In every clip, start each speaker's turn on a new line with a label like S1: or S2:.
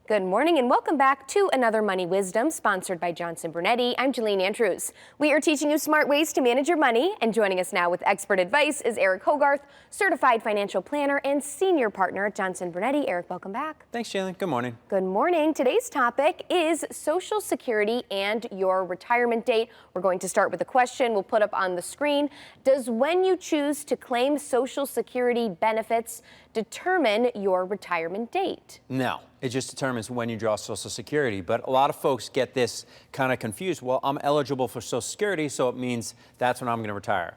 S1: Good morning and welcome back to another Money Wisdom sponsored by Johnson Brunetti. I'm Jalene Andrews. We are teaching you smart ways to manage your money, and joining us now with expert advice is Eric Hogarth, certified financial planner and senior partner at Johnson Brunetti. Eric, welcome back.
S2: Thanks, Jalene. Good morning.
S1: Good morning. Today's topic is Social Security and your retirement date. We're going to start with a question we'll put up on the screen. Does when you choose to claim Social Security benefits determine your retirement date?
S2: No, it just determines when you draw Social Security. But a lot of folks get this kind of confused. Well, I'm eligible for Social Security, so it means that's when I'm going to retire.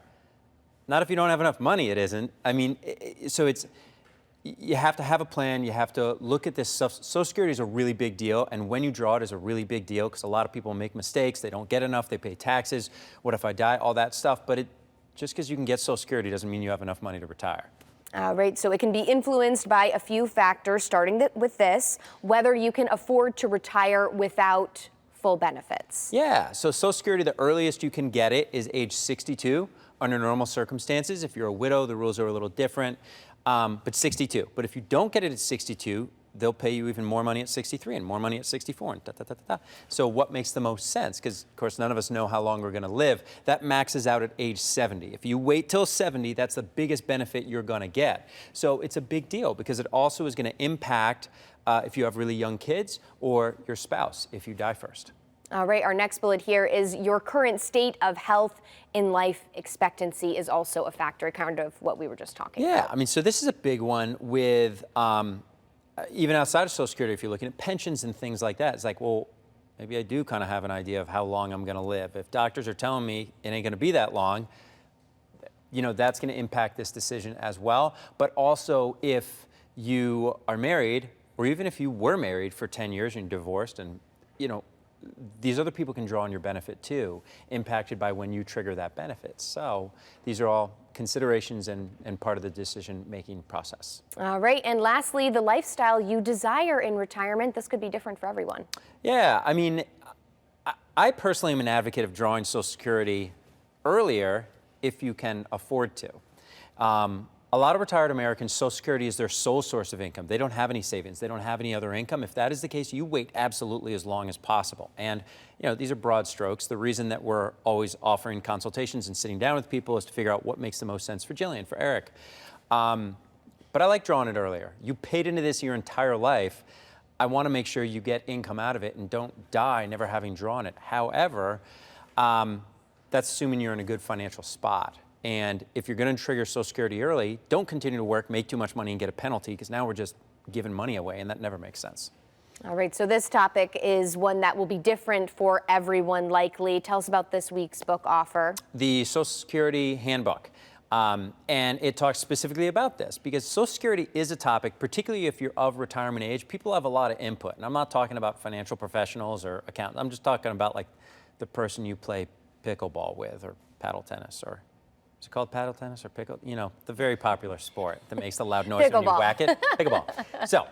S2: Not if you don't have enough money, it isn't. I mean, you have to have a plan. You have to look at this stuff. Social Security is a really big deal, and when you draw it is a really big deal because a lot of people make mistakes. They don't get enough. They pay taxes. What if I die? All that stuff. But just because you can get Social Security doesn't mean you have enough money to retire.
S1: Right, so it can be influenced by a few factors, starting with this, whether you can afford to retire without full benefits.
S2: Yeah, so Social Security, the earliest you can get it is age 62 under normal circumstances. If you're a widow, the rules are a little different, but 62. But if you don't get it at 62, they'll pay you even more money at 63 and more money at 64 and da, da, da, da, da. So what makes the most sense? Because, of course, none of us know how long we're going to live. That maxes out at age 70. If you wait till 70, that's the biggest benefit you're going to get. So it's a big deal because it also is going to impact if you have really young kids or your spouse if you die first.
S1: All right, our next bullet here is your current state of health in life expectancy is also a factor, kind of what we were just talking about.
S2: Yeah, I mean, so this is a big one with even outside of Social Security, if you're looking at pensions and things like that. It's like, well, maybe I do kind of have an idea of how long I'm going to live. If doctors are telling me it ain't going to be that long, you know, that's going to impact this decision as well. But also if you are married, or even if you were married for 10 years and divorced, and, you know, these other people can draw on your benefit too, impacted by when you trigger that benefit. So these are all considerations and part of the decision-making process.
S1: All right, and lastly, the lifestyle you desire in retirement. This could be different for everyone.
S2: Yeah, I mean, I personally am an advocate of drawing Social Security earlier if you can afford to. A lot of retired Americans, Social Security is their sole source of income. They don't have any savings. They don't have any other income. If that is the case, you wait absolutely as long as possible. And, you know, these are broad strokes. The reason that we're always offering consultations and sitting down with people is to figure out what makes the most sense for Jillian, for Eric. But I like drawing it earlier. You paid into this your entire life. I want to make sure you get income out of it and don't die never having drawn it. However, that's assuming you're in a good financial spot. And if you're going to trigger Social Security early, don't continue to work, make too much money, and get a penalty, because now we're just giving money away, and that never makes sense.
S1: All right, so this topic is one that will be different for everyone likely. Tell us about this week's book offer.
S2: The Social Security Handbook. And it talks specifically about this, because Social Security is a topic, particularly if you're of retirement age. People have a lot of input, and I'm not talking about financial professionals or accountants. I'm just talking about like the person you play pickleball with or paddle tennis, or is it called paddle tennis or pickle? You know, the very popular sport that makes the loud noise when you whack it. Pickleball. So,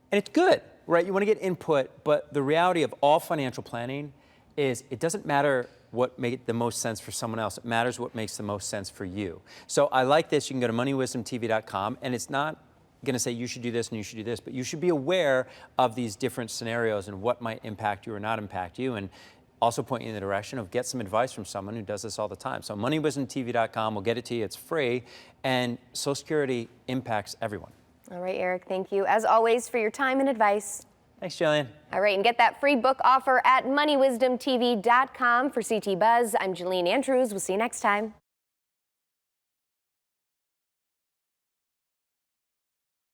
S2: and it's good, right? You want to get input, but the reality of all financial planning is it doesn't matter what makes the most sense for someone else. It matters what makes the most sense for you. So I like this. You can go to moneywisdomtv.com, and it's not going to say you should do this and you should do this, but you should be aware of these different scenarios and what might impact you or not impact you, and also point you in the direction of get some advice from someone who does this all the time. So moneywisdomtv.com will get it to you. It's free, and Social Security impacts everyone. All
S1: right, Eric, thank you, as always, for your time and advice.
S2: Thanks, Jillian.
S1: All right, and get that free book offer at moneywisdomtv.com. For CT Buzz, I'm Jalene Andrews. We'll see you next time.